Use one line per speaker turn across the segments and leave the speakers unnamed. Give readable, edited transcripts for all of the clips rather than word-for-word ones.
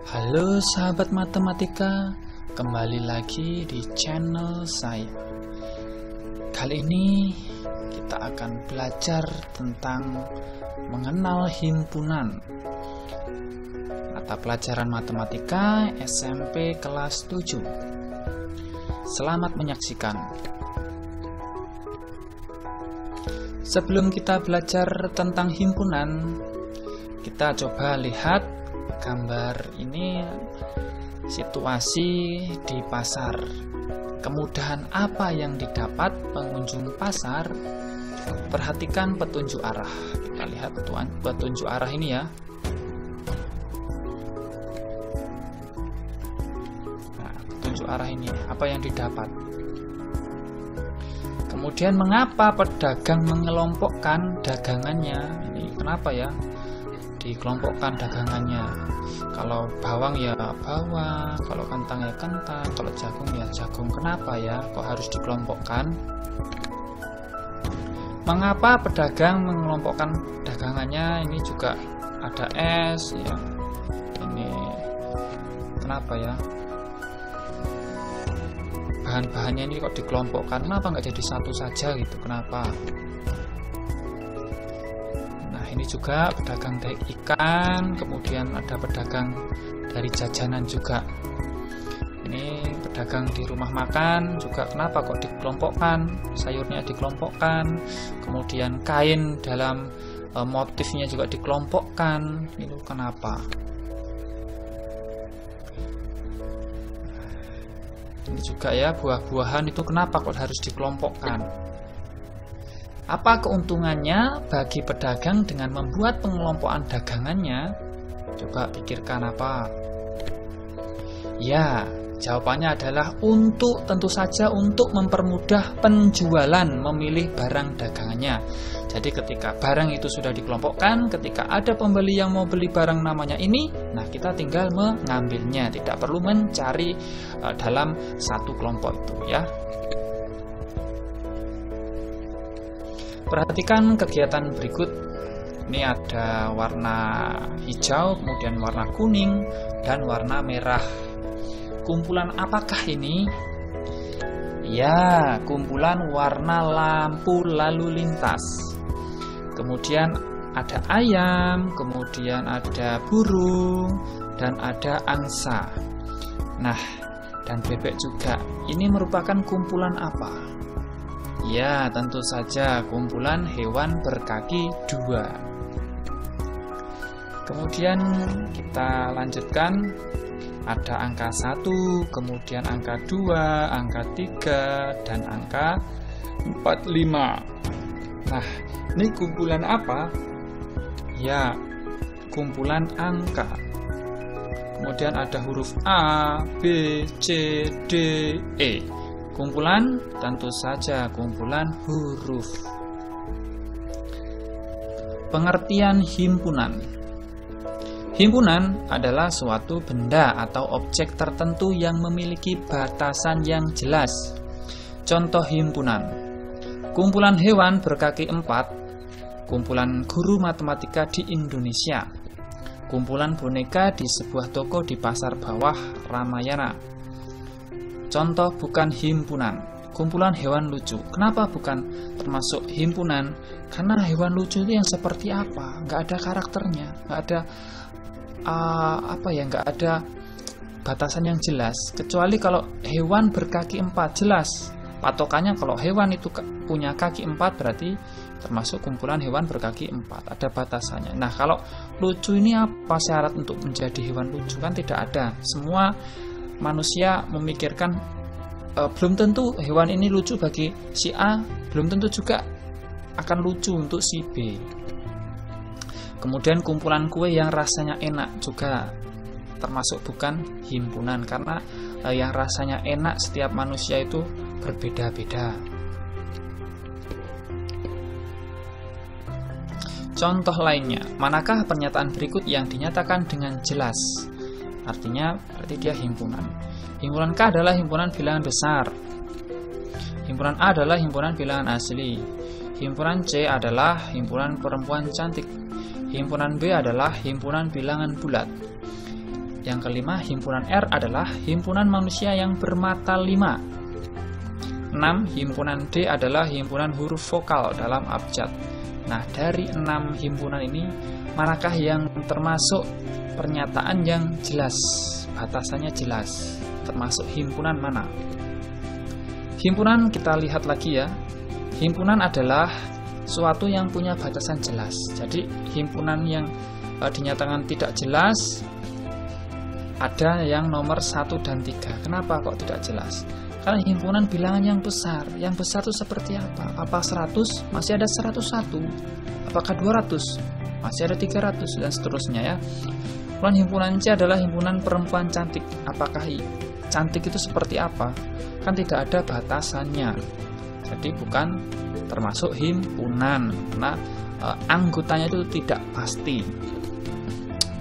Halo sahabat matematika, kembali lagi di channel saya. Kali ini kita akan belajar tentang mengenal himpunan. Mata pelajaran matematika SMP kelas 7. Selamat menyaksikan. Sebelum kita belajar tentang himpunan, kita coba lihat gambar ini, situasi di pasar. Kemudahan apa yang didapat pengunjung pasar? Perhatikan petunjuk arah. Kita lihat petunjuk arah ini ya. Nah, petunjuk arah ini apa yang didapat? Kemudian mengapa pedagang mengelompokkan dagangannya? Ini kenapa ya dikelompokkan dagangannya? Kalau bawang ya bawang, kalau kentang ya kentang, kalau jagung ya jagung. Kenapa ya kok harus dikelompokkan? Mengapa pedagang mengelompokkan dagangannya? Ini juga ada es ya. Ini kenapa ya? Bahan-bahannya ini kok dikelompokkan? Kenapa nggak jadi satu saja gitu? Kenapa? Ini juga pedagang dari ikan, kemudian ada pedagang dari jajanan juga. Ini pedagang di rumah makan juga. Kenapa kok dikelompokkan? Sayurnya dikelompokkan, kemudian kain dalam motifnya juga dikelompokkan. Itu kenapa? Ini juga ya, buah-buahan itu kenapa kok harus dikelompokkan? Apa keuntungannya bagi pedagang dengan membuat pengelompokan dagangannya? Coba pikirkan apa? Ya, jawabannya adalah tentu saja untuk mempermudah penjualan memilih barang dagangannya. Jadi ketika barang itu sudah dikelompokkan, ketika ada pembeli yang mau beli barang namanya ini, nah kita tinggal mengambilnya, tidak perlu mencari dalam satu kelompok itu ya. Perhatikan kegiatan berikut. Ini ada warna hijau, kemudian warna kuning, dan warna merah. Kumpulan apakah ini? Ya, kumpulan warna lampu lalu lintas. Kemudian ada ayam, kemudian ada burung, dan ada angsa. Nah, dan bebek juga. Ini merupakan kumpulan apa? Ya, tentu saja kumpulan hewan berkaki dua. Kemudian kita lanjutkan. Ada angka 1, kemudian angka 2, angka 3, dan angka 45. Nah, ini kumpulan apa? Ya, kumpulan angka. Kemudian ada huruf A, B, C, D, E. Kumpulan, tentu saja kumpulan huruf. Pengertian himpunan. Himpunan adalah suatu benda atau objek tertentu yang memiliki batasan yang jelas. Contoh himpunan: kumpulan hewan berkaki 4, kumpulan guru matematika di Indonesia, kumpulan boneka di sebuah toko di Pasar Bawah Ramayana. Contoh bukan himpunan, kumpulan hewan lucu. Kenapa bukan termasuk himpunan? Karena hewan lucu itu yang seperti apa? Nggak ada karakternya, nggak ada nggak ada batasan yang jelas. Kecuali kalau hewan berkaki 4, jelas patokannya. Kalau hewan itu punya kaki 4 berarti termasuk kumpulan hewan berkaki 4, ada batasannya. Nah, kalau lucu ini apa syarat untuk menjadi hewan lucu? Kan tidak ada. Semua manusia memikirkan belum tentu hewan ini lucu bagi si A, belum tentu juga akan lucu untuk si B. Kemudian kumpulan kue yang rasanya enak juga termasuk bukan himpunan, karena yang rasanya enak setiap manusia itu berbeda-beda. Contoh lainnya, manakah pernyataan berikut yang dinyatakan dengan jelas? Artinya berarti dia himpunan. Himpunan K adalah himpunan bilangan besar. Himpunan A adalah himpunan bilangan asli. Himpunan C adalah himpunan perempuan cantik. Himpunan B adalah himpunan bilangan bulat. Yang kelima, himpunan R adalah himpunan manusia yang bermata 5. 6. Himpunan D adalah himpunan huruf vokal dalam abjad. Nah, dari 6 himpunan ini, manakah yang termasuk pernyataan yang jelas, batasannya jelas, termasuk himpunan mana? Himpunan kita lihat lagi ya. Himpunan adalah suatu yang punya batasan jelas. Jadi himpunan yang dinyatakan tidak jelas ada yang nomor 1 dan 3. Kenapa kok tidak jelas? Karena himpunan bilangan yang besar. Yang besar itu seperti apa? Apa 100? Masih ada 101. Apakah 200? Masih ada 300 dan seterusnya ya. Kemudian himpunan C adalah himpunan perempuan cantik. Apakah cantik itu seperti apa? Kan tidak ada batasannya. Jadi bukan termasuk himpunan. Karena anggotanya itu tidak pasti.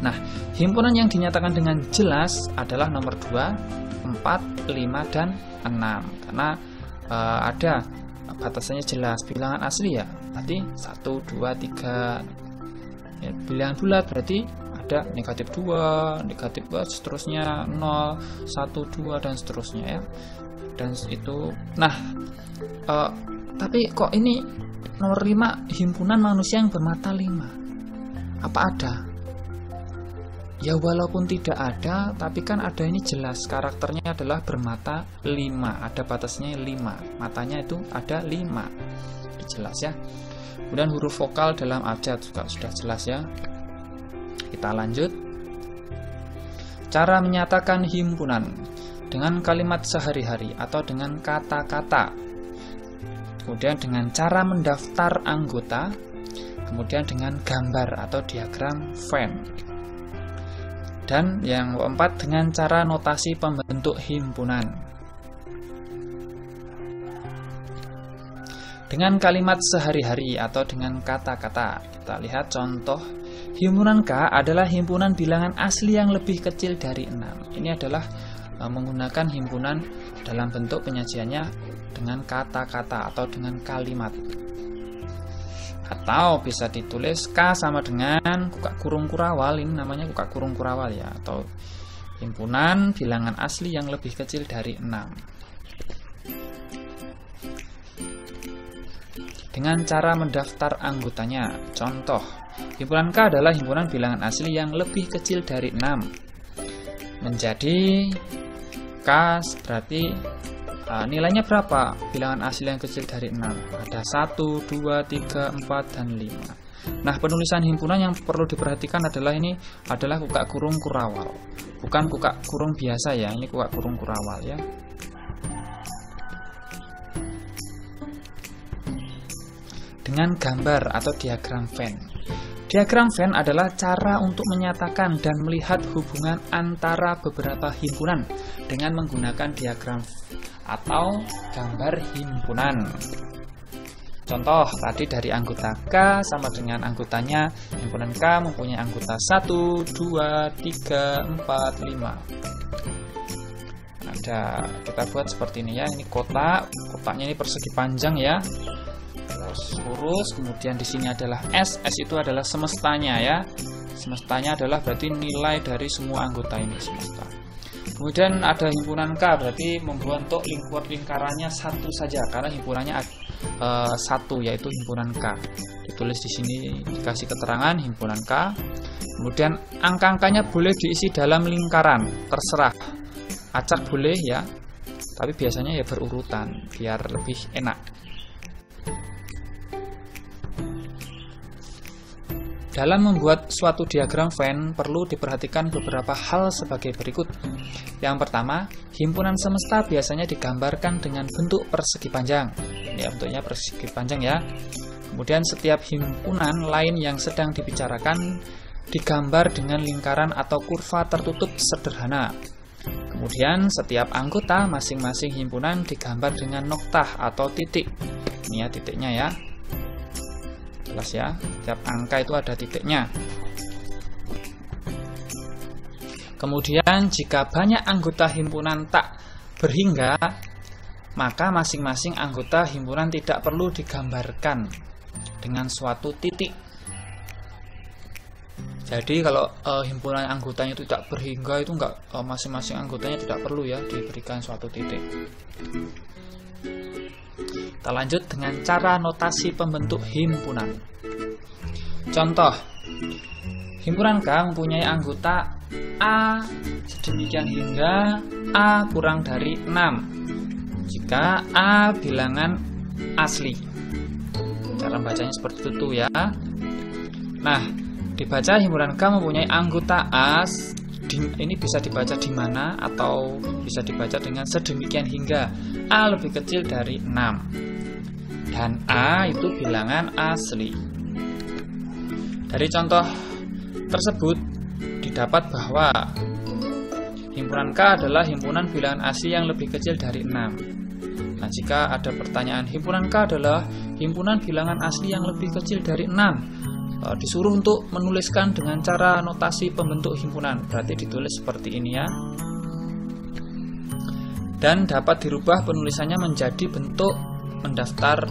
Nah, himpunan yang dinyatakan dengan jelas adalah nomor 2, 4, 5, dan 6. Karena ada batasannya jelas. Bilangan asli ya, berarti 1, 2, 3. Ya, bilangan bulat berarti ada negatif 2, negatif 2, seterusnya 0, 1, 2, dan seterusnya ya. Dan itu, nah, tapi kok ini nomor 5 himpunan manusia yang bermata 5? Apa ada? Ya walaupun tidak ada, tapi kan ada ini jelas. Karakternya adalah bermata 5. Ada batasnya 5. Matanya itu ada 5. Jelas ya. Kemudian huruf vokal dalam abjad juga sudah jelas ya. Kita lanjut. Cara menyatakan himpunan dengan kalimat sehari-hari atau dengan kata-kata. Kemudian dengan cara mendaftar anggota. Kemudian dengan gambar atau diagram Venn. Dan yang keempat dengan cara notasi pembentuk himpunan. Dengan kalimat sehari-hari atau dengan kata-kata. Kita lihat contoh. Himpunan K adalah himpunan bilangan asli yang lebih kecil dari 6. Ini adalah menggunakan himpunan dalam bentuk penyajiannya dengan kata-kata atau dengan kalimat. Atau bisa ditulis K sama dengan buka kurung kurawal, ini namanya buka kurung kurawal ya, atau himpunan bilangan asli yang lebih kecil dari 6. Dengan cara mendaftar anggotanya. Contoh, himpunan K adalah himpunan bilangan asli yang lebih kecil dari 6. Menjadi K berarti nilainya berapa? Bilangan asli yang kecil dari 6. Ada 1, 2, 3, 4, dan 5. Nah, penulisan himpunan yang perlu diperhatikan adalah ini adalah buka kurung kurawal. Bukan buka kurung biasa ya, ini buka kurung kurawal ya. Dengan gambar atau diagram Venn. Diagram Venn adalah cara untuk menyatakan dan melihat hubungan antara beberapa himpunan dengan menggunakan diagram atau gambar himpunan. Contoh tadi dari anggota K sama dengan anggotanya. Himpunan K mempunyai anggota 1, 2, 3, 4, 5. Ada, kita buat seperti ini ya. Ini kotak, kotaknya ini persegi panjang ya. Terus lurus, kemudian di sini adalah S. S itu adalah semestanya ya. Semestanya adalah berarti nilai dari semua anggota ini semesta. Kemudian ada himpunan K, berarti membentuk lingkarannya satu saja karena himpunannya satu, yaitu himpunan K. Ditulis di sini, dikasih keterangan himpunan K. Kemudian angka-angkanya boleh diisi dalam lingkaran, terserah. Acak boleh ya, tapi biasanya ya berurutan biar lebih enak. Dalam membuat suatu diagram Venn perlu diperhatikan beberapa hal sebagai berikut. Yang pertama, himpunan semesta biasanya digambarkan dengan bentuk persegi panjang. Ya, bentuknya persegi panjang ya. Kemudian setiap himpunan lain yang sedang dibicarakan digambar dengan lingkaran atau kurva tertutup sederhana. Kemudian setiap anggota masing-masing himpunan digambar dengan noktah atau titik. Ini ya titiknya ya. Jelas ya, setiap angka itu ada titiknya. Kemudian jika banyak anggota himpunan tak berhingga, maka masing-masing anggota himpunan tidak perlu digambarkan dengan suatu titik. Jadi kalau himpunan anggotanya itu tidak berhingga, itu enggak, masing-masing anggotanya tidak perlu ya diberikan suatu titik. Kita lanjut dengan cara notasi pembentuk himpunan. Contoh, himpunan K mempunyai anggota A sedemikian hingga A kurang dari 6 jika A bilangan asli. Cara bacanya seperti itu ya. Nah, dibaca himpunan K mempunyai anggota A, ini bisa dibaca di mana atau bisa dibaca dengan sedemikian hingga A lebih kecil dari 6 dan A itu bilangan asli. Dari contoh tersebut didapat bahwa himpunan K adalah himpunan bilangan asli yang lebih kecil dari 6. Nah, jika ada pertanyaan himpunan K adalah himpunan bilangan asli yang lebih kecil dari 6, disuruh untuk menuliskan dengan cara notasi pembentuk himpunan. Berarti ditulis seperti ini ya. Dan dapat dirubah penulisannya menjadi bentuk mendaftar,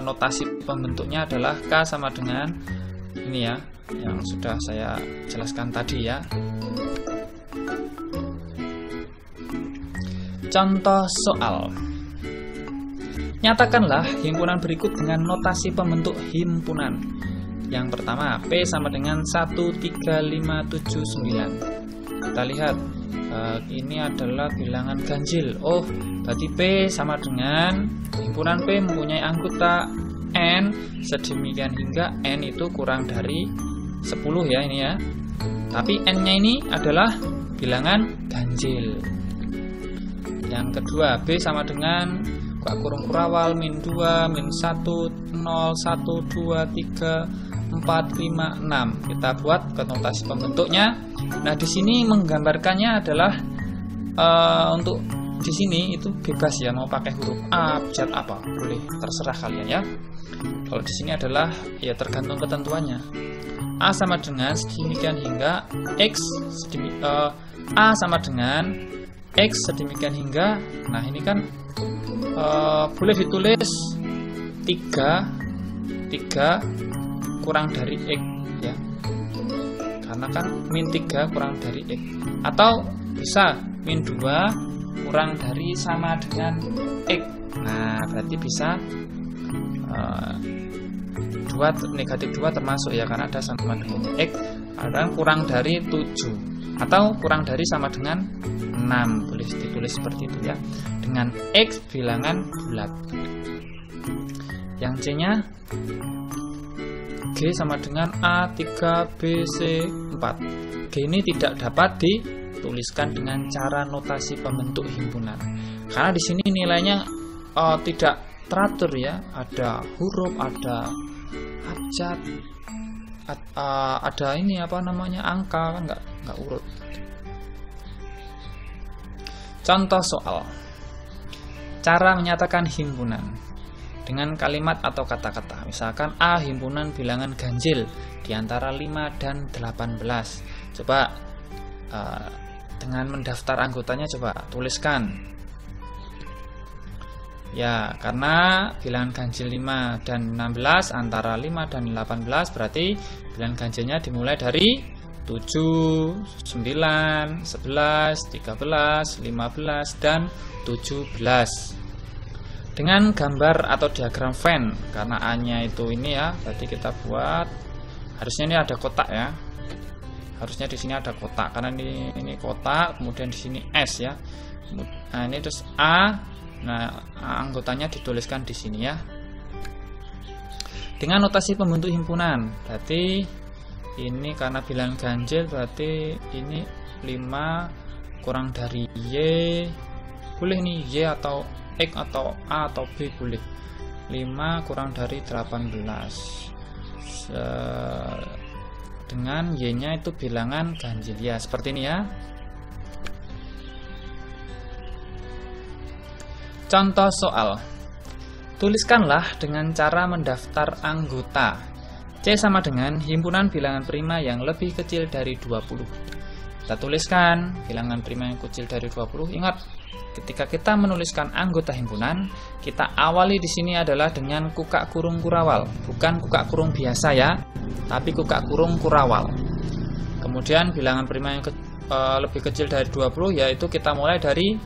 notasi pembentuknya adalah K sama dengan ini ya, yang sudah saya jelaskan tadi ya. Contoh soal. Nyatakanlah himpunan berikut dengan notasi pembentuk himpunan. Yang pertama, P sama dengan 13579. Kita lihat, ini adalah bilangan ganjil. Oh, berarti P sama dengan, himpunan P mempunyai anggota N sedemikian hingga N itu kurang dari 10 ya ini ya. Tapi N-nya ini adalah bilangan ganjil. Yang kedua, B sama dengan buka kurung kurawal min 2 min 1 0 1 2 3 4 5 6. Kita buat ke notasi pembentuknya. Nah, di sini menggambarkannya adalah untuk di sini itu bebas ya, mau pakai huruf A, abjad apa, boleh, terserah kalian ya. Kalau di sini adalah ya tergantung ketentuannya. A sama dengan sedemikian hingga X A sama dengan X sedemikian hingga. Nah, ini kan boleh ditulis 3 kurang dari X ya, karena kan min 3 kurang dari X, atau bisa min 2 kurang dari sama dengan X. Nah, berarti bisa negatif 2 termasuk ya, karena ada sama dengan X, ada kurang dari 7 atau kurang dari sama dengan 6, boleh ditulis seperti itu ya, dengan X bilangan bulat. Yang C nya G sama dengan A 3 B C 4. G ini tidak dapat dituliskan dengan cara notasi pembentuk himpunan karena di sini nilainya tidak teratur ya, ada huruf, ada abjad, ada ini apa namanya, angka, kan nggak urut. Contoh soal. Cara menyatakan himpunan dengan kalimat atau kata-kata. Misalkan A himpunan bilangan ganjil di antara 5 dan 18. Coba dengan mendaftar anggotanya coba tuliskan. Ya, karena bilangan ganjil 5 dan 16 antara 5 dan 18 berarti bilangan ganjilnya dimulai dari 7, 9, 11, 13, 15 dan 17. Dengan gambar atau diagram Venn, karena A-nya itu ini ya, berarti kita buat, harusnya ini ada kotak ya. Harusnya di sini ada kotak karena ini kotak, kemudian di sini S ya. Nah, ini terus A. Nah, anggotanya dituliskan di sini ya. Dengan notasi pembentuk himpunan, berarti ini karena bilangan ganjil berarti ini 5 kurang dari Y. Boleh nih Y atau X atau A atau B boleh. 5 kurang dari 18. Dengan Y-nya itu bilangan ganjil ya, seperti ini ya. Contoh soal. Tuliskanlah dengan cara mendaftar anggota. C sama dengan himpunan bilangan prima yang lebih kecil dari 20. Kita tuliskan bilangan prima yang kecil dari 20. Ingat, ketika kita menuliskan anggota himpunan, kita awali di sini adalah dengan kukak kurung kurawal, bukan kukak kurung biasa ya, tapi kukak kurung kurawal. Kemudian bilangan prima yang lebih kecil dari 20, yaitu kita mulai dari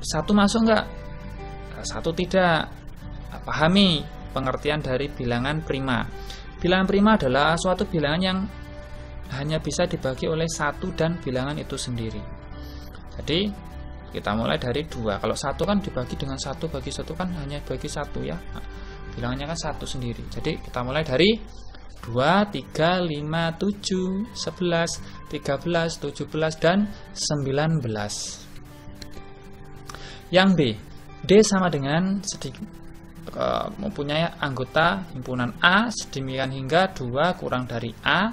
1 masuk enggak? 1 tidak. Pahami pengertian dari bilangan prima. Bilangan prima adalah suatu bilangan yang hanya bisa dibagi oleh 1 dan bilangan itu sendiri. Jadi kita mulai dari 2. Kalau 1 kan dibagi dengan 1 bagi 1 kan hanya bagi 1 ya. Nah, bilangannya kan 1 sendiri. Jadi kita mulai dari 2, 3, 5, 7, 11, 13, 17, dan 19. Yang B. D sama dengan mempunyai anggota himpunan A sedemikian hingga 2 kurang dari A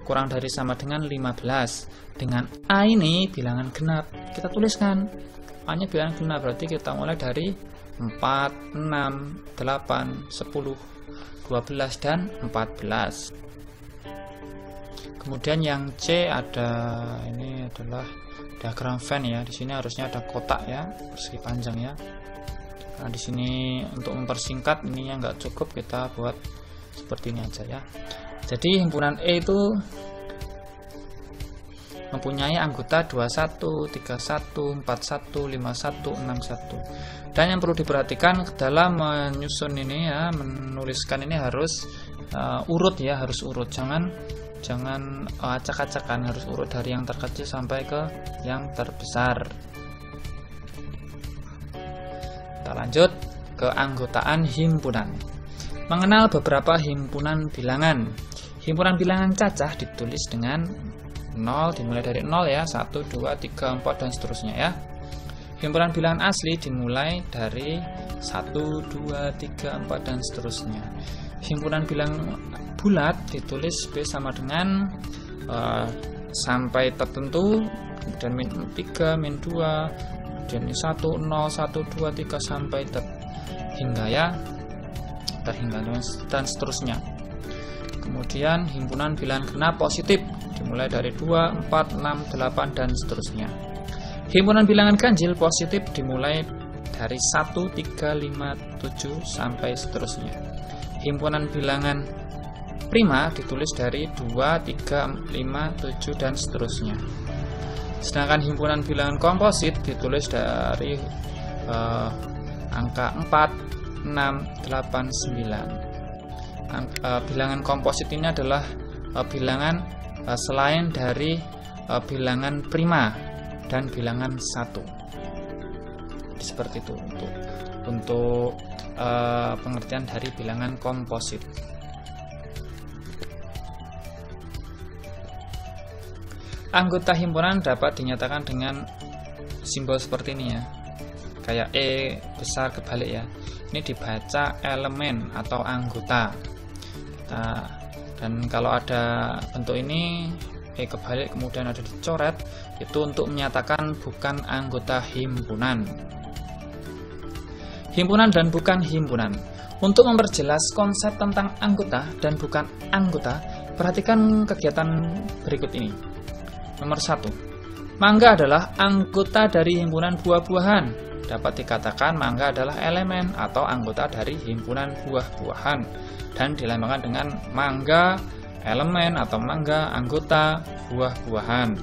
kurang dari sama dengan 15. Dengan A ini bilangan genap. Kita tuliskan A-nya bilangan genap, berarti kita mulai dari 4, 6, 8, 10, 12, dan 14. Kemudian yang C ini adalah diagram Venn ya. Di sini harusnya ada kotak ya, persegi panjang ya. Nah, di sini untuk mempersingkat ininya nggak cukup, kita buat seperti ini aja ya. Jadi himpunan E itu mempunyai anggota 21, 31, 41, 51, 61. Dan yang perlu diperhatikan dalam menyusun ini ya, menuliskan ini harus urut ya, harus urut. Jangan acak-acakan, harus urut dari yang terkecil sampai ke yang terbesar. Kita lanjut ke anggotaan himpunan. Mengenal beberapa himpunan bilangan. Himpunan bilangan cacah ditulis dengan 0, dimulai dari 0 ya, 1, 2, 3, 4, dan seterusnya ya. Himpunan bilangan asli dimulai dari 1, 2, 3, 4, dan seterusnya. Himpunan bilangan bulat ditulis B sama dengan sampai tertentu, kemudian min 3, min 2, kemudian 1, 0, 1, 2, 3 sampai hingga ya, terhingga dan seterusnya. Kemudian himpunan bilangan genap positif dimulai dari 2, 4, 6, 8, dan seterusnya. Himpunan bilangan ganjil positif dimulai dari 1, 3, 5, 7 sampai seterusnya. Himpunan bilangan prima ditulis dari 2, 3, 5, 7, dan seterusnya. Sedangkan himpunan bilangan komposit ditulis dari angka 4, 6, 8, 9. Bilangan komposit ini adalah bilangan selain dari bilangan prima dan bilangan 1. Seperti itu untuk pengertian dari bilangan komposit. Anggota himpunan dapat dinyatakan dengan simbol seperti ini ya, kayak E besar kebalik ya. Ini dibaca elemen atau anggota. Dan kalau ada bentuk ini E kebalik kemudian ada dicoret, itu untuk menyatakan bukan anggota himpunan. Himpunan dan bukan himpunan. Untuk memperjelas konsep tentang anggota dan bukan anggota, perhatikan kegiatan berikut ini. Nomor 1. Mangga adalah anggota dari himpunan buah-buahan. Dapat dikatakan mangga adalah elemen atau anggota dari himpunan buah-buahan dan dilambangkan dengan mangga elemen atau mangga anggota buah-buahan.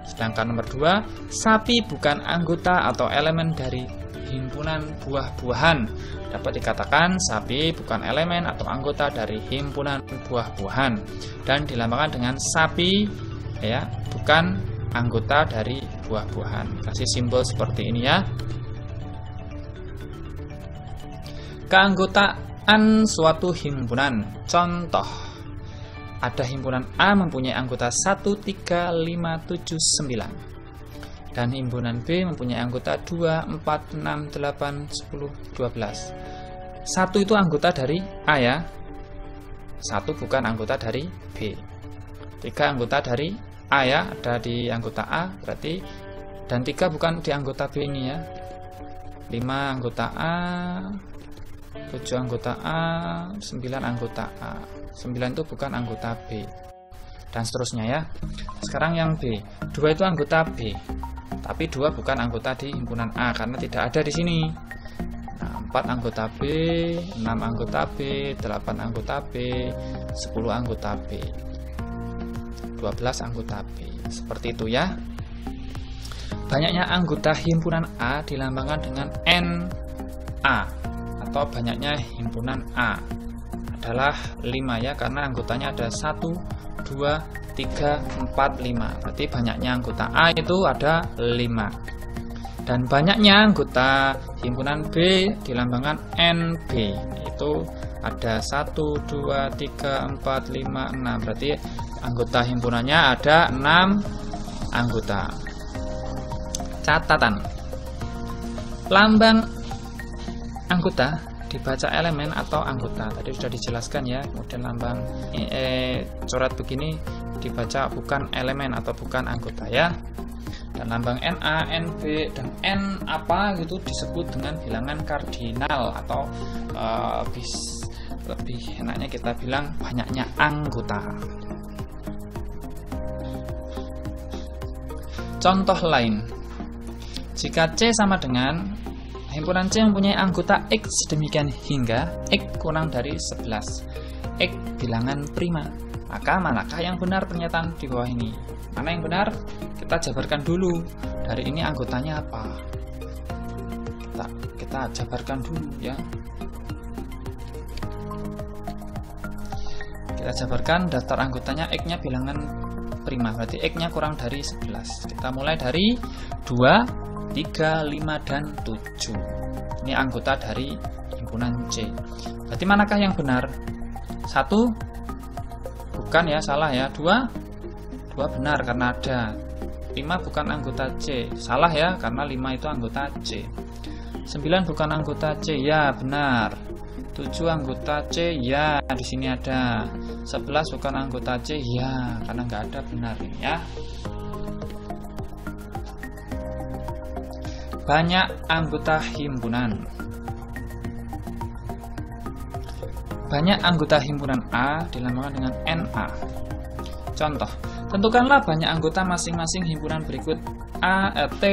Sedangkan nomor 2, sapi bukan anggota atau elemen dari himpunan buah-buahan. Dapat dikatakan sapi bukan elemen atau anggota dari himpunan buah-buahan dan dilambangkan dengan sapi ya, bukan anggota dari buah-buahan. Kasih simbol seperti ini ya. Keanggotaan suatu himpunan. Contoh, ada himpunan A mempunyai anggota 1, 3, 5, 7, 9. Dan himpunan B mempunyai anggota 2, 4, 6, 8, 10, 12. 1 itu anggota dari A ya. 1 bukan anggota dari B. 3 anggota dari A ya, ada di anggota A berarti, dan 3 bukan di anggota B ini ya. 5 anggota A, 7 anggota A, 9 anggota A. 9 itu bukan anggota B. Dan seterusnya ya. Sekarang yang B, 2 itu anggota B. Tapi 2 bukan anggota di himpunan A karena tidak ada di sini. Nah, 4 anggota B, 6 anggota B, 8 anggota B, 10 anggota B. 12 anggota B. Seperti itu ya. Banyaknya anggota himpunan A dilambangkan dengan NA atau banyaknya himpunan A adalah 5 ya, karena anggotanya ada 1, 2, 3, 4, 5. Berarti banyaknya anggota A itu ada 5. Dan banyaknya anggota himpunan B dilambangkan NB, itu ada 1, 2, 3, 4, 5, 6. Berarti anggota himpunannya ada 6 anggota. Catatan: lambang anggota dibaca elemen atau anggota. Tadi sudah dijelaskan ya. Kemudian lambang coret begini dibaca bukan elemen atau bukan anggota ya. Dan lambang NA, NB, dan N apa gitu disebut dengan bilangan kardinal atau lebih enaknya kita bilang banyaknya anggota. Contoh lain, jika C sama dengan himpunan C mempunyai anggota X sedemikian hingga X kurang dari 11, X bilangan prima, maka manakah yang benar pernyataan di bawah ini? Mana yang benar? Kita jabarkan dulu. Dari ini anggotanya apa? Kita jabarkan dulu ya. Kita jabarkan daftar anggotanya, X-nya bilangan prima, berarti X-nya kurang dari 11. Kita mulai dari 2, 3, 5, dan 7. Ini anggota dari himpunan C. Berarti manakah yang benar? 1? Bukan ya, salah ya. 2 benar karena ada. 5 bukan anggota C. Salah ya, karena 5 itu anggota C. 9 bukan anggota C. Ya, benar. 7 anggota C. Ya, di sini ada. 11 bukan anggota C. Ya, karena nggak ada, benar ini ya. Banyak anggota himpunan. Banyak anggota himpunan A dilambangkan dengan NA. Contoh, tentukanlah banyak anggota masing-masing himpunan berikut T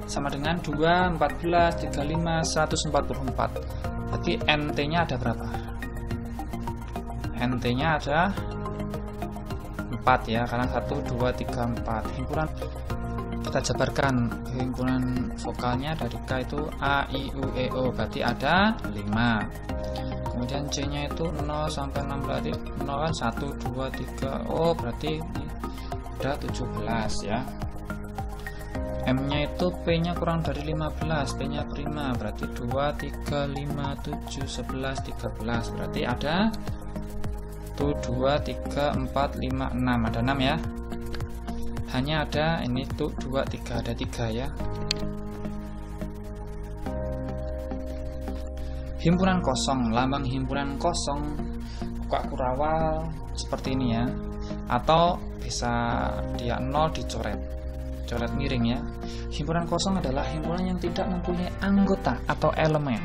sama dengan 2, 14, 35, 144. Berarti NT-nya ada berapa? NT-nya ada 4 ya, karena 1, 2, 3, 4. Himpunan kita jabarkan, himpunan vokalnya dari K itu A, I, U, E, O, berarti ada 5. Kemudian C-nya itu 0 sampai 6, berarti 0 kan 1, 2, 3. Oh, berarti ada 17 ya. M-nya itu P-nya kurang dari 15, P-nya prima, berarti 2, 3, 5, 7, 11, 13. Berarti ada 1, 2, 3, 4, 5, 6. Ada 6 ya. Hanya ada ini tuh 2, 3, ada 3 ya. Himpunan kosong, lambang himpunan kosong buka kurawal seperti ini ya, atau bisa dia 0 dicoret, coret miring ya. Himpunan kosong adalah himpunan yang tidak mempunyai anggota atau elemen.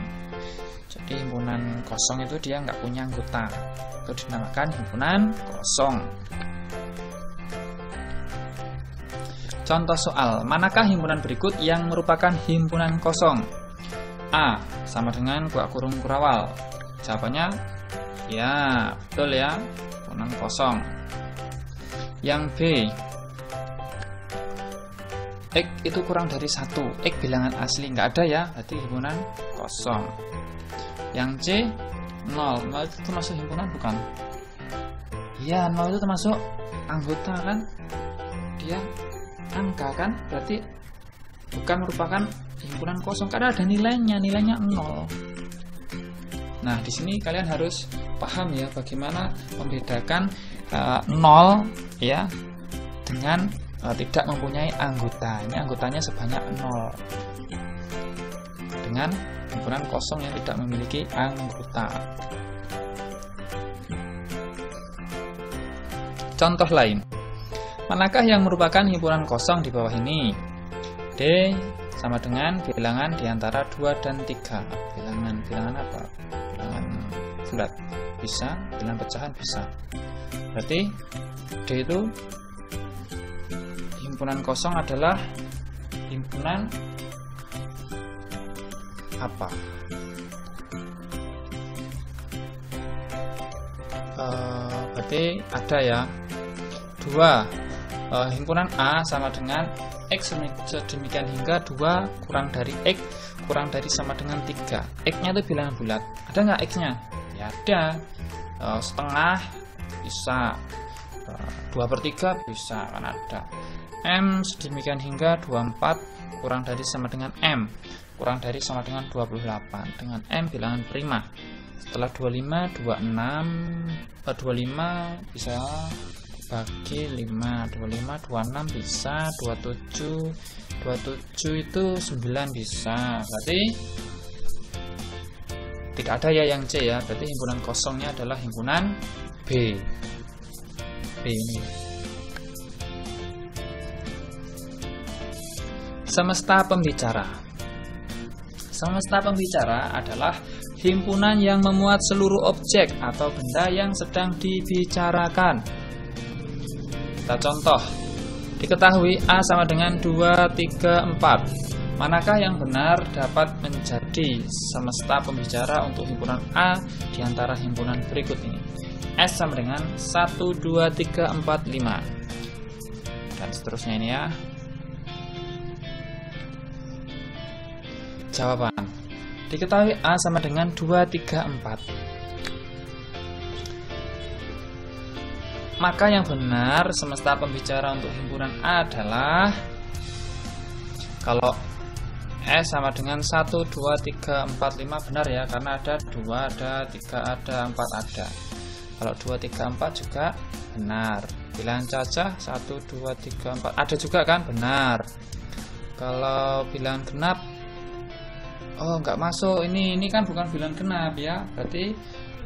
Jadi himpunan kosong itu dia nggak punya anggota, itu dinamakan himpunan kosong. Contoh soal, manakah himpunan berikut yang merupakan himpunan kosong? A sama dengan kuak kurung kurawal. Jawabannya ya, betul ya, himpunan kosong. Yang B, X itu kurang dari 1, X bilangan asli, nggak ada ya, berarti himpunan kosong. Yang C, 0 itu termasuk himpunan bukan? Iya, 0 itu termasuk anggota kan, dia angka kan, berarti bukan merupakan himpunan kosong karena ada nilainya 0. Nah, di sini kalian harus paham ya bagaimana membedakan 0 ya dengan tidak mempunyai anggota. Ini anggotanya sebanyak 0 dengan himpunan kosong yang tidak memiliki anggota. Contoh lain, manakah yang merupakan himpunan kosong di bawah ini? D sama dengan bilangan di antara 2 dan 3. Bilangan apa? Bilangan bulat bisa, bilangan pecahan bisa. Berarti D itu himpunan kosong adalah himpunan apa? Berarti ada ya. himpunan A sama dengan X sedemikian hingga 2 kurang dari X kurang dari sama dengan 3. X nya itu bilangan bulat, ada nggak X nya? Ya ada. Setengah bisa, 2/3 bisa, kan ada. M sedemikian hingga 24 kurang dari sama dengan M kurang dari sama dengan 28 dengan M bilangan prima. Setelah 25 bisa bagi 5, 25 26 bisa, 27 itu 9 bisa. Berarti tidak ada ya yang C ya. Berarti himpunan kosongnya adalah himpunan B. B ini. Semesta pembicara. Semesta pembicara adalah himpunan yang memuat seluruh objek atau benda yang sedang dibicarakan. Kita contoh. Diketahui A sama dengan 2, 3, 4. Manakah yang benar dapat menjadi semesta pembicara untuk himpunan A di antara himpunan berikut ini? S sama dengan 1, 2, 3, 4, 5. Dan seterusnya ini ya. Jawaban. Diketahui A sama dengan 2, 3, 4. Maka yang benar semesta pembicara untuk himpunan A adalah, kalau S sama dengan 1, 2, 3, 4, 5 benar ya, karena ada 2, ada 3, ada 4 ada. Kalau 2, 3, 4 juga benar. Bilangan cacah 1, 2, 3, 4 ada juga kan, benar. Kalau bilangan genap, oh nggak masuk, ini kan bukan bilangan genap ya, berarti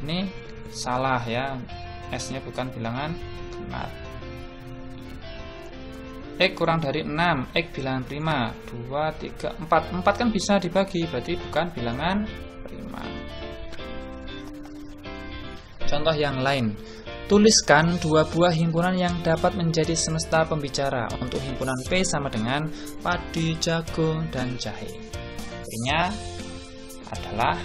ini salah ya, S nya bukan bilangan genap. X kurang dari 6, X bilangan prima, 2, 3, 4 kan bisa dibagi, berarti bukan bilangan prima. Contoh yang lain, tuliskan 2 buah himpunan yang dapat menjadi semesta pembicara untuk himpunan P sama dengan padi, jagung, dan jahe. P-nya adalah,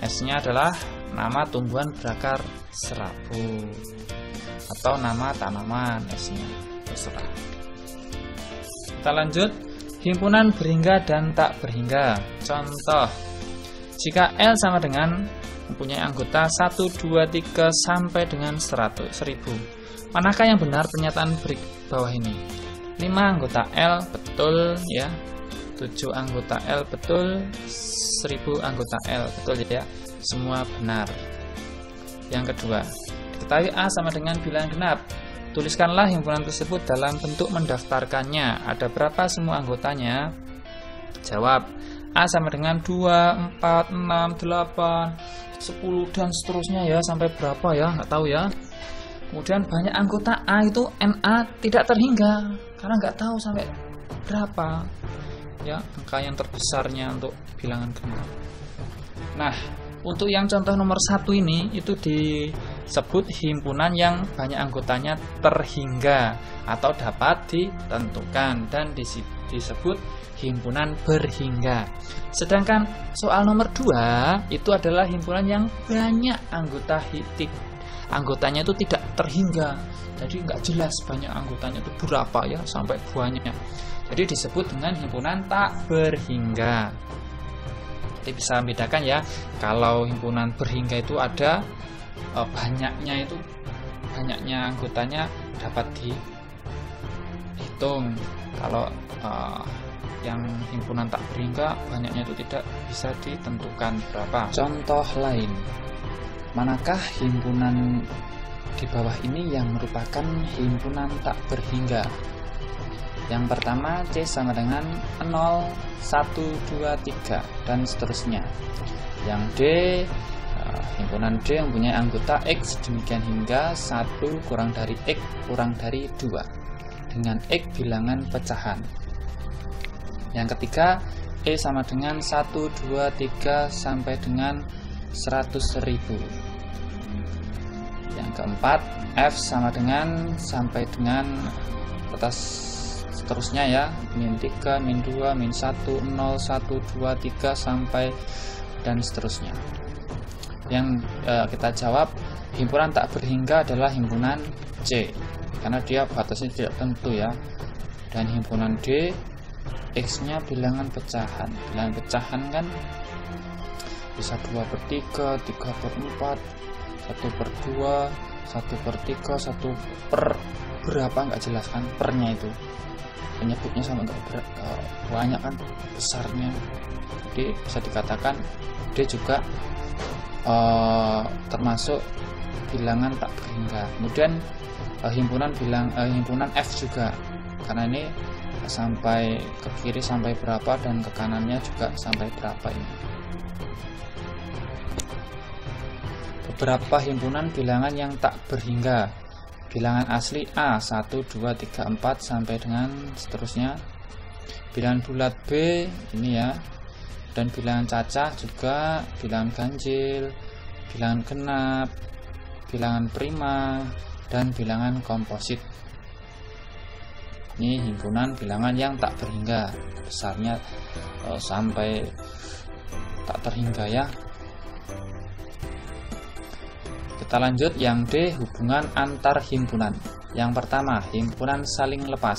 S-nya adalah nama tumbuhan berakar serabut atau nama tanaman, S-nya terserah. Kita lanjut, himpunan berhingga dan tak berhingga. Contoh, jika L sama dengan mempunyai anggota 1, 2, 3 sampai dengan 1000. Manakah yang benar pernyataan bawah ini? 5 anggota L betul ya, 7 anggota L betul, 1000 anggota L betul ya, semua benar. Yang kedua, diketahui A sama dengan bilangan genap. Tuliskanlah himpunan tersebut dalam bentuk mendaftarkannya. Ada berapa semua anggotanya? Jawab, A sama dengan 2, 4, 6, 8, 10 dan seterusnya ya, sampai berapa ya, nggak tahu ya. Kemudian banyak anggota A itu NA tidak terhingga karena nggak tahu sampai berapa ya angka yang terbesarnya untuk bilangan genap. Nah, untuk yang contoh nomor 1 ini itu disebut himpunan yang banyak anggotanya terhingga atau dapat ditentukan, dan disebut himpunan berhingga. Sedangkan soal nomor 2 itu adalah himpunan yang banyak anggotanya itu tidak terhingga, jadi nggak jelas banyak anggotanya itu berapa ya, sampai banyak. Jadi disebut dengan himpunan tak berhingga. Jadi bisa membedakan ya, kalau himpunan berhingga itu ada banyaknya anggotanya dapat dihitung. Kalau yang himpunan tak berhingga banyaknya itu tidak bisa ditentukan berapa. Contoh lain, manakah himpunan di bawah ini yang merupakan himpunan tak berhingga? Yang pertama, C sama dengan 0, 1, 2, 3 dan seterusnya. Yang D, himpunan D yang mempunyai anggota X demikian hingga 1 kurang dari X kurang dari 2 dengan X bilangan pecahan. Yang ketiga, E sama dengan 1, 2, 3 sampai dengan 100.000. Yang keempat, F sama dengan sampai dengan atas seterusnya ya, min 3, min 2, min 1, 0, 1, 2, 3 sampai dan seterusnya. Yang kita jawab, himpunan tak berhingga adalah himpunan C. karena dia batasnya tidak tentu ya. Dan himpunan D, X-nya bilangan pecahan. Bilangan pecahan kan bisa 2/3, 3/4, 1/2, 1/3, 1 berapa nggak jelas kan pernya itu. Penyebutnya sama nggak banyak kan besarnya. Jadi bisa dikatakan D juga termasuk bilangan tak berhingga. Kemudian himpunan F juga, karena ini sampai ke kiri sampai berapa dan ke kanannya juga sampai berapa ini. Beberapa himpunan bilangan yang tak berhingga. Bilangan asli A 1, 2, 3, 4 sampai dengan seterusnya. Bilangan bulat B ini ya. Dan bilangan cacah juga, bilangan ganjil, bilangan genap, bilangan prima, dan bilangan komposit. Ini himpunan bilangan yang tak berhingga, besarnya sampai tak terhingga ya. Kita lanjut yang D, hubungan antar himpunan. Yang pertama, himpunan saling lepas.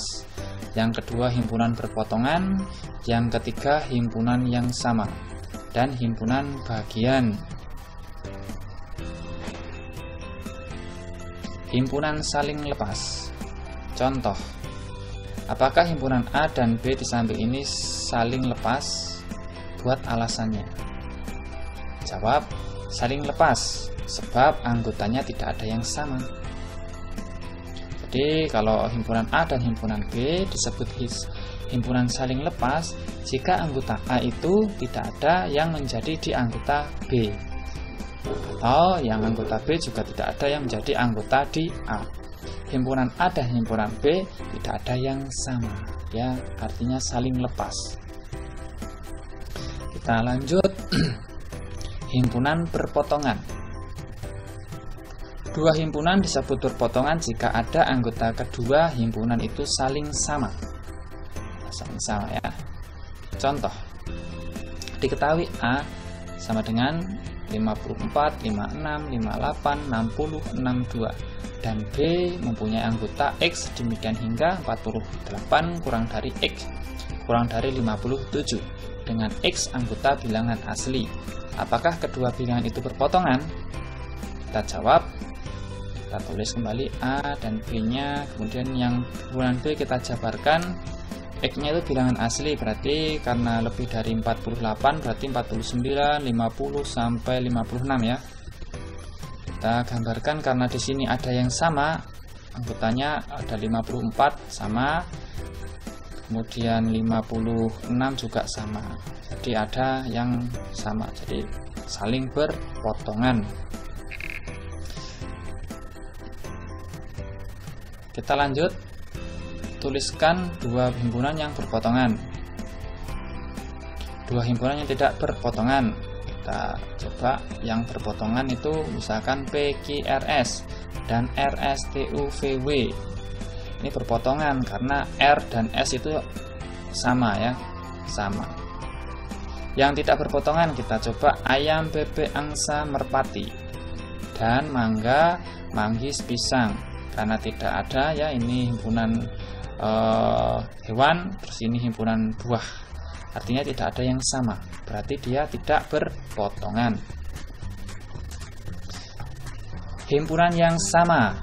Yang kedua, himpunan berpotongan. Yang ketiga, himpunan yang sama. Dan himpunan bagian. Himpunan saling lepas. Contoh, apakah himpunan A dan B di samping ini saling lepas? Buat alasannya. Jawab, saling lepas, sebab anggotanya tidak ada yang sama. Jadi kalau himpunan A dan himpunan B disebut himpunan saling lepas jika anggota A itu tidak ada yang menjadi di anggota B, atau yang anggota B juga tidak ada yang menjadi anggota di A. Himpunan A dan himpunan B tidak ada yang sama ya, artinya saling lepas. Kita lanjut. Himpunan berpotongan. Dua himpunan disebut berpotongan jika ada anggota kedua himpunan itu saling sama. Saling sama ya. Contoh, diketahui A sama dengan 54, 56, 58, 60, 62 dan B mempunyai anggota X demikian hingga 48 kurang dari X kurang dari 57 dengan X anggota bilangan asli. Apakah kedua bilangan itu berpotongan? Kita jawab. Kita tulis kembali A dan B-nya, kemudian yang himpunan B kita jabarkan. X-nya itu bilangan asli, berarti karena lebih dari 48 berarti 49, 50 sampai 56 ya. Kita gambarkan karena di sini ada yang sama, anggotanya ada 54 sama, kemudian 56 juga sama. Jadi ada yang sama, jadi saling berpotongan. Kita lanjut, tuliskan dua himpunan yang berpotongan. Dua himpunan yang tidak berpotongan. Kita coba yang berpotongan itu misalkan PQRS dan RSTUVW. Ini berpotongan karena R dan S itu sama ya, sama. Yang tidak berpotongan kita coba ayam, bebek, angsa, merpati dan mangga, manggis, pisang. Karena tidak ada ya, ini himpunan hewan, terus ini himpunan buah, artinya tidak ada yang sama, berarti dia tidak berpotongan. Himpunan yang sama.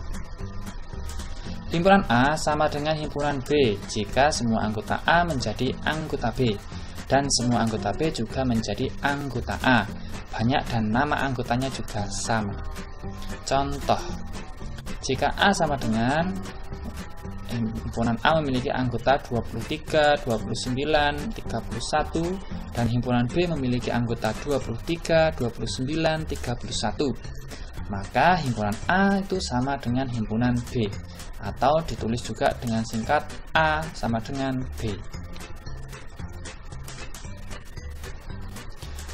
Himpunan A sama dengan himpunan B jika semua anggota A menjadi anggota B dan semua anggota B juga menjadi anggota A, banyak dan nama anggotanya juga sama. Contoh, jika A sama dengan himpunan A memiliki anggota 23, 29, 31 dan himpunan B memiliki anggota 23, 29, 31, maka himpunan A itu sama dengan himpunan B, atau ditulis juga dengan singkat A sama dengan B.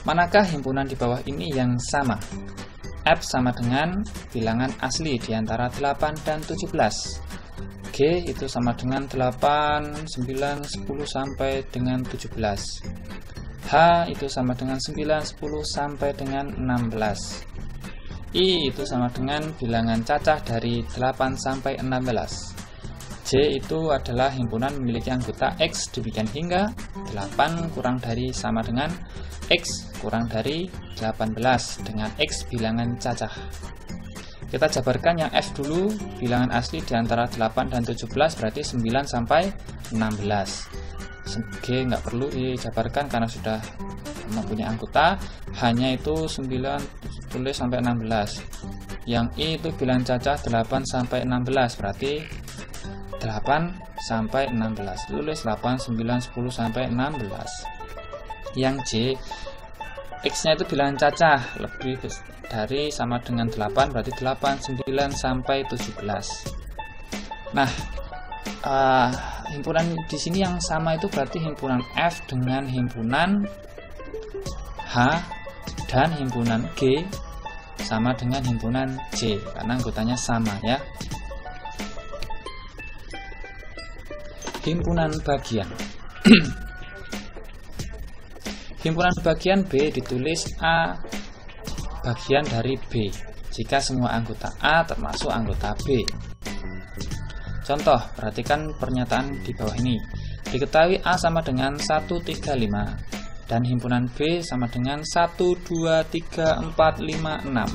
Manakah himpunan di bawah ini yang sama? F sama dengan bilangan asli di antara 8 dan 17. G itu sama dengan 8, 9, 10 sampai dengan 17. H itu sama dengan 9, 10 sampai dengan 16. I itu sama dengan bilangan cacah dari 8 sampai 16. J itu adalah himpunan memiliki anggota X demikian hingga 8 kurang dari sama dengan X kurang dari 18 dengan X bilangan cacah. Kita jabarkan yang F dulu, bilangan asli di antara 8 dan 17 berarti 9 sampai 16. G nggak perlu dijabarkan karena sudah mempunyai anggota, hanya itu 9 tulis sampai 16. Yang I itu bilangan cacah 8 sampai 16 berarti 8 sampai 16. Tulis 8, 9, 10 sampai 16. Yang J, X-nya itu bilangan cacah lebih dari sama dengan 8 berarti 8, 9 sampai 17. Nah, himpunan di sini yang sama itu berarti himpunan F dengan himpunan H dan himpunan G sama dengan himpunan J karena anggotanya sama ya. Himpunan bagian. Himpunan bagian B ditulis A bagian dari B jika semua anggota A termasuk anggota B. Contoh, perhatikan pernyataan di bawah ini. Diketahui A sama dengan 135 dan himpunan B sama dengan 1, 2, 3, 4, 5, 6.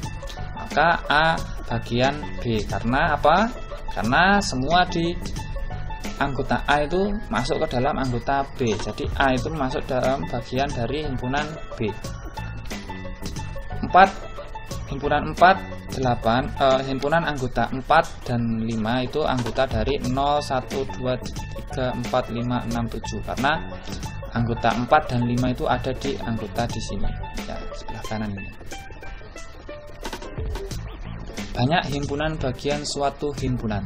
Maka A bagian B. Karena apa? Karena semua di anggota A itu masuk ke dalam anggota B. Jadi A itu masuk dalam bagian dari himpunan B. 4, himpunan 8, himpunan anggota 4 dan 5 itu anggota dari 0, 1, 2, 3, 4, 5, 6, 7 karena anggota 4 dan 5 itu ada di anggota di sini ya, sebelah kanan ini. Banyak himpunan bagian suatu himpunan.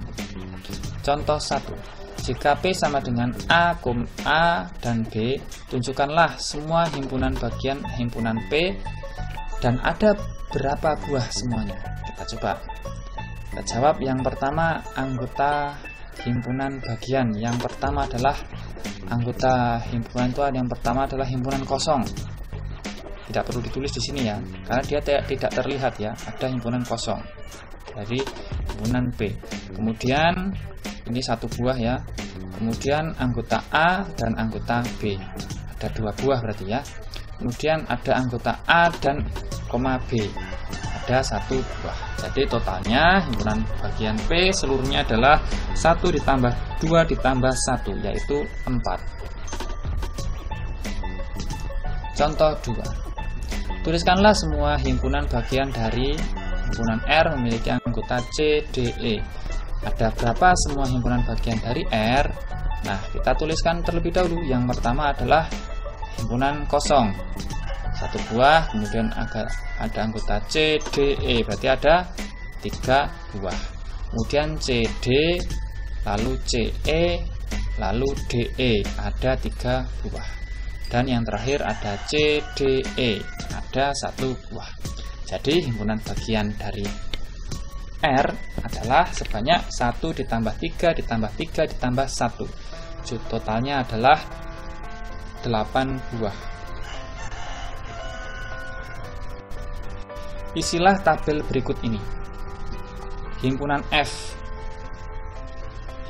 Contoh 1. Jika P sama dengan A dan B, tunjukkanlah semua himpunan bagian himpunan P dan ada berapa buah semuanya. Kita coba. Kita jawab yang pertama anggota himpunan bagian. Yang pertama adalah anggota himpunan itu yang pertama adalah himpunan kosong. Tidak perlu ditulis di sini ya, karena dia tidak terlihat ya. Ada himpunan kosong dari himpunan P. Kemudian ini satu buah ya. Kemudian anggota A dan anggota B. Ada 2 buah berarti ya. Kemudian ada anggota A dan B. Ada 1 buah. Jadi totalnya himpunan bagian P seluruhnya adalah 1 ditambah 2 ditambah 1 yaitu 4. Contoh 2. Tuliskanlah semua himpunan bagian dari himpunan R memiliki anggota C, D, E. Ada berapa semua himpunan bagian dari R? Nah, kita tuliskan terlebih dahulu. Yang pertama adalah himpunan kosong. 1 buah, kemudian ada anggota C, D, E. Berarti ada 3 buah. Kemudian C, D, lalu C, E, lalu D, E. Ada 3 buah. Dan yang terakhir ada C, D, E. Ada 1 buah. Jadi himpunan bagian dari R adalah sebanyak 1 ditambah 3 ditambah 3 ditambah 1. Totalnya adalah 8 buah. Isilah tabel berikut ini. Himpunan F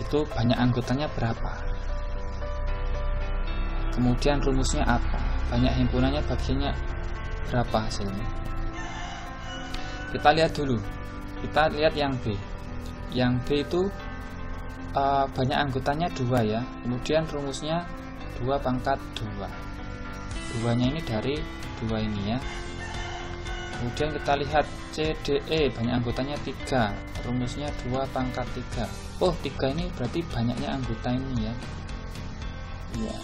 itu banyak anggotanya berapa? Kemudian rumusnya apa? Banyak himpunannya bagiannya berapa hasilnya? Kita lihat dulu. Kita lihat yang B. Yang B itu banyak anggotanya 2 ya. Kemudian rumusnya 2 pangkat 2. 2-nya ini dari 2 ini ya. Kemudian kita lihat C, D, E banyak anggotanya 3. Rumusnya 2 pangkat 3. Oh, 3 ini berarti banyaknya anggota ini ya. Iya.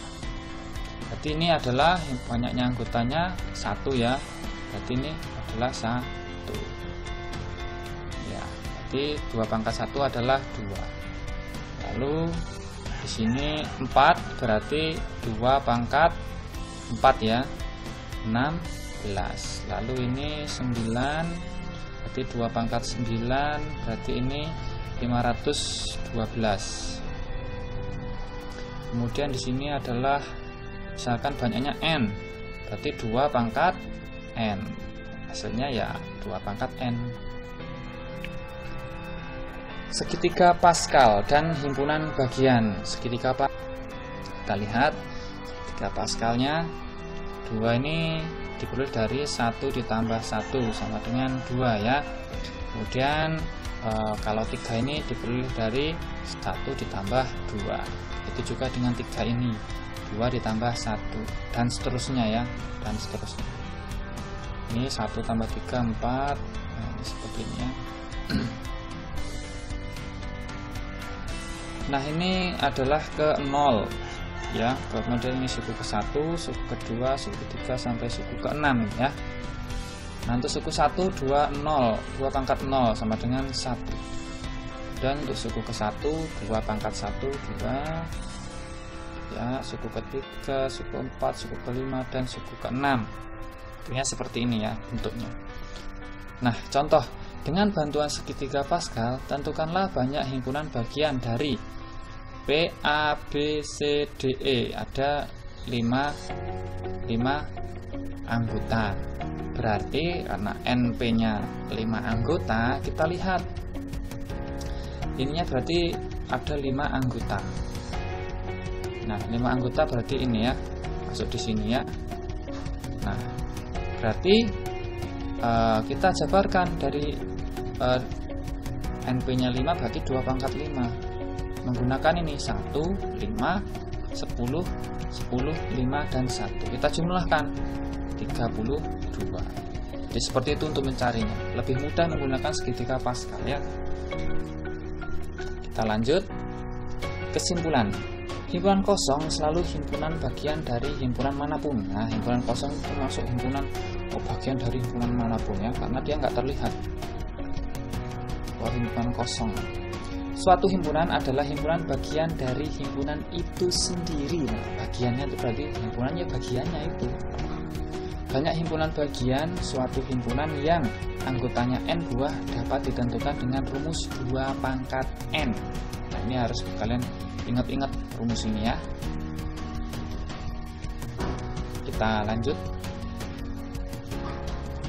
Berarti ini adalah banyaknya anggotanya 1 ya. Berarti ini adalah 1. Ya, berarti 2 pangkat 1 adalah 2. Lalu di sini 4 berarti 2 pangkat 4 ya. 16. Lalu ini 9 berarti 2 pangkat 9 berarti ini 512. Kemudian di sini adalah misalkan banyaknya n, berarti 2 pangkat n. Hasilnya ya 2 pangkat n. segitiga Pascal dan himpunan bagian segitiga kita lihat segitiga Pascalnya 2 ini diperoleh dari 1 ditambah 1 sama dengan 2 ya. Kemudian kalau 3 ini diperoleh dari 1 ditambah 2. Itu juga dengan 3 ini 2 ditambah 1 dan seterusnya ya, dan seterusnya. Ini 1 tambah 3 4. Nah, ini seperti ini ya. Nah, ini adalah ke 0 ya. Kemudian ini suku ke-1, suku ke-2, suku ke-3 sampai suku ke-6 ya. Nah, untuk suku 1 2 0, 2 pangkat 0 sama dengan 1. Dan untuk suku ke-1 2 pangkat 1 2 ya, suku ke-3, suku ke-4, suku ke-5 dan suku ke-6. Tentunya seperti ini ya bentuknya. Nah, contoh, dengan bantuan segitiga Pascal, tentukanlah banyak himpunan bagian dari P, A, B, C, D, E. Ada 5 anggota. Berarti karena NP-nya 5 anggota, kita lihat ininya berarti ada 5 anggota. Nah, 5 anggota berarti ini ya, masuk di sini ya. Nah, berarti kita jabarkan dari NP-nya 5 berarti 2 pangkat 5 menggunakan ini 1, 5, 10, 10, 5 dan 1. Kita jumlahkan 32. Jadi seperti itu untuk mencarinya. Lebih mudah menggunakan segitiga Pascal ya. Kita lanjut. Kesimpulan. Himpunan kosong selalu himpunan bagian dari himpunan manapun. Nah, himpunan kosong itu masuk himpunan bagian dari himpunan manapun ya, karena dia nggak terlihat. Himpunan kosong. Suatu himpunan adalah himpunan bagian dari himpunan itu sendiri. Nah, bagiannya itu berarti himpunannya bagiannya itu. Banyak himpunan bagian suatu himpunan yang anggotanya n buah dapat ditentukan dengan rumus 2 pangkat n. Nah, ini harus kalian ingat-ingat rumus ini ya. Kita lanjut.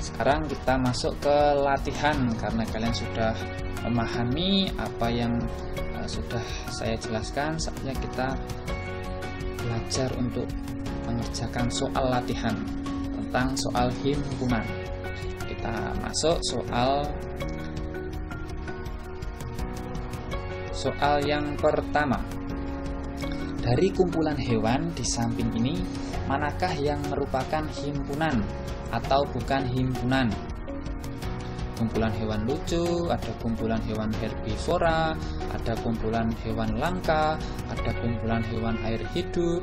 Sekarang kita masuk ke latihan karena kalian sudah memahami apa yang sudah saya jelaskan. Saatnya kita belajar untuk mengerjakan soal latihan tentang soal himpunan. Kita masuk soal yang pertama. Dari kumpulan hewan di samping ini, manakah yang merupakan himpunan atau bukan himpunan? Kumpulan hewan lucu, ada kumpulan hewan herbivora, ada kumpulan hewan langka, ada kumpulan hewan air hidup,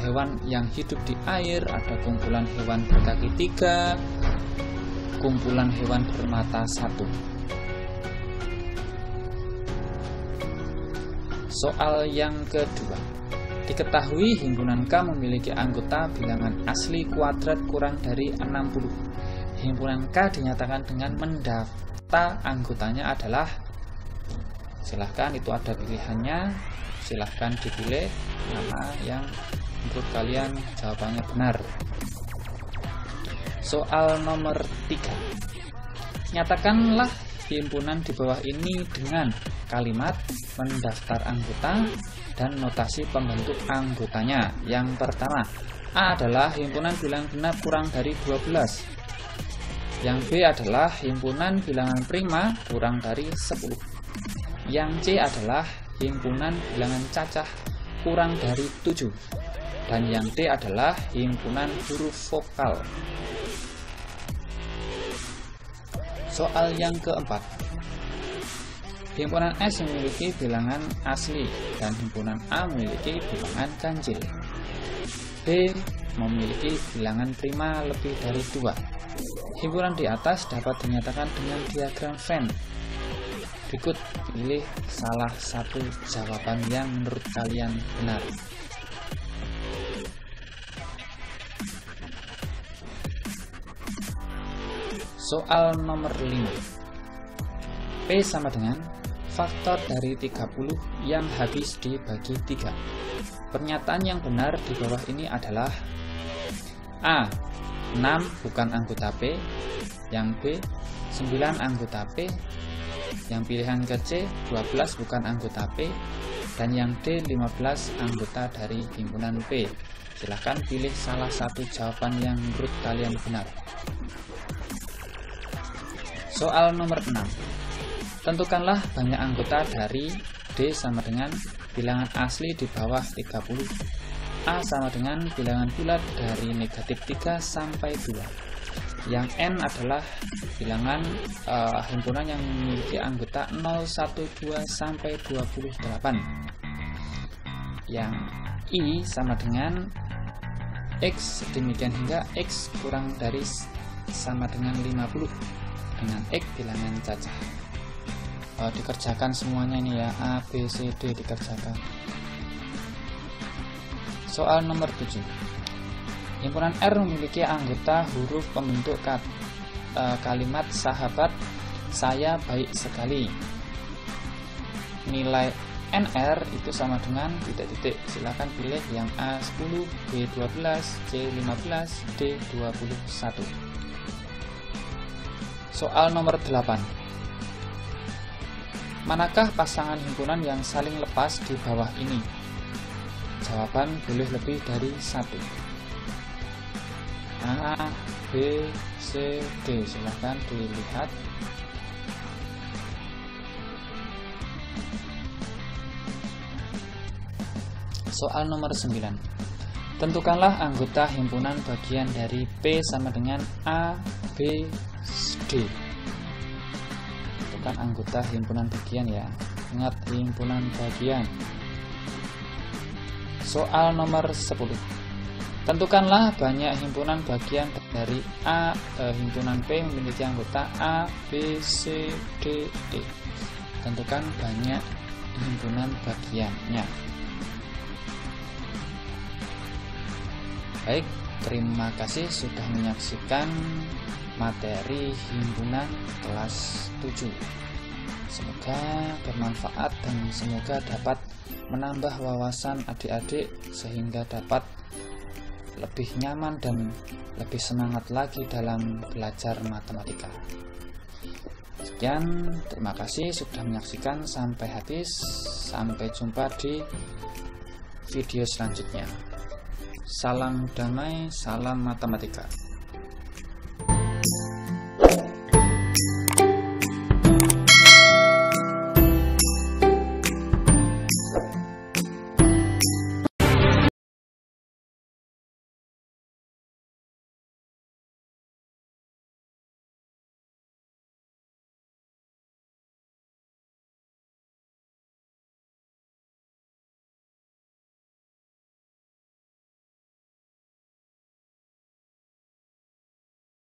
hewan yang hidup di air, ada kumpulan hewan berkaki 3, kumpulan hewan bermata 1. Soal yang kedua. Diketahui himpunan K memiliki anggota bilangan asli kuadrat kurang dari 60. Himpunan K dinyatakan dengan mendaftar anggotanya adalah, silahkan itu ada pilihannya, silahkan dipilih mana yang menurut kalian jawabannya benar. Soal nomor 3. Nyatakanlah himpunan di bawah ini dengan kalimat mendaftar anggota dan notasi pembentuk anggotanya. Yang pertama, A adalah himpunan bilangan genap kurang dari 12. Yang B adalah himpunan bilangan prima kurang dari 10. Yang C adalah himpunan bilangan cacah kurang dari 7. Dan yang D adalah himpunan huruf vokal. Soal yang keempat. Himpunan S memiliki bilangan asli dan himpunan A memiliki bilangan ganjil. B memiliki bilangan prima lebih dari 2. Himpunan di atas dapat dinyatakan dengan diagram Venn. Berikut pilih salah satu jawaban yang menurut kalian benar. Soal nomor 5. P sama dengan faktor dari 30 yang habis dibagi 3. Pernyataan yang benar di bawah ini adalah A. 6 bukan anggota P. Yang B. 9 anggota P. Yang pilihan ke C 12 bukan anggota P, dan yang D 15 anggota dari himpunan P. Silahkan pilih salah satu jawaban yang menurut kalian benar. Soal nomor 6. Tentukanlah banyak anggota dari D sama dengan bilangan asli di bawah 30. A sama dengan bilangan bulat dari negatif 3 sampai 2. Yang N adalah bilangan himpunan yang memiliki anggota 0, 1, 2 sampai 28. Yang I sama dengan X, demikian hingga X kurang dari sama dengan 50 dengan X bilangan cacah. Dikerjakan semuanya ini ya, A, B, C, D dikerjakan. Soal nomor 7. Himpunan R memiliki anggota huruf pembentuk kalimat sahabat saya baik sekali. Nilai NR itu sama dengan titik-titik. Silakan pilih yang A 10, B 12, C 15, D 21. Soal nomor 8. Manakah pasangan himpunan yang saling lepas di bawah ini? Jawaban boleh lebih dari 1. A, B, C, D. Silakan dilihat. Soal nomor 9. Tentukanlah anggota himpunan bagian dari P sama dengan A, B, D. Tentukan anggota himpunan bagian ya. Ingat, himpunan bagian. Soal nomor 10. Tentukanlah banyak himpunan bagian dari A. Himpunan P memiliki anggota A, B, C, D, E. Tentukan banyak himpunan bagiannya. Baik, terima kasih sudah menyaksikan materi himpunan kelas 7. Semoga bermanfaat dan semoga dapat menambah wawasan adik-adik sehingga dapat lebih nyaman dan lebih semangat lagi dalam belajar matematika. Sekian, terima kasih sudah menyaksikan sampai habis. Sampai jumpa di video selanjutnya. Salam damai, salam matematika.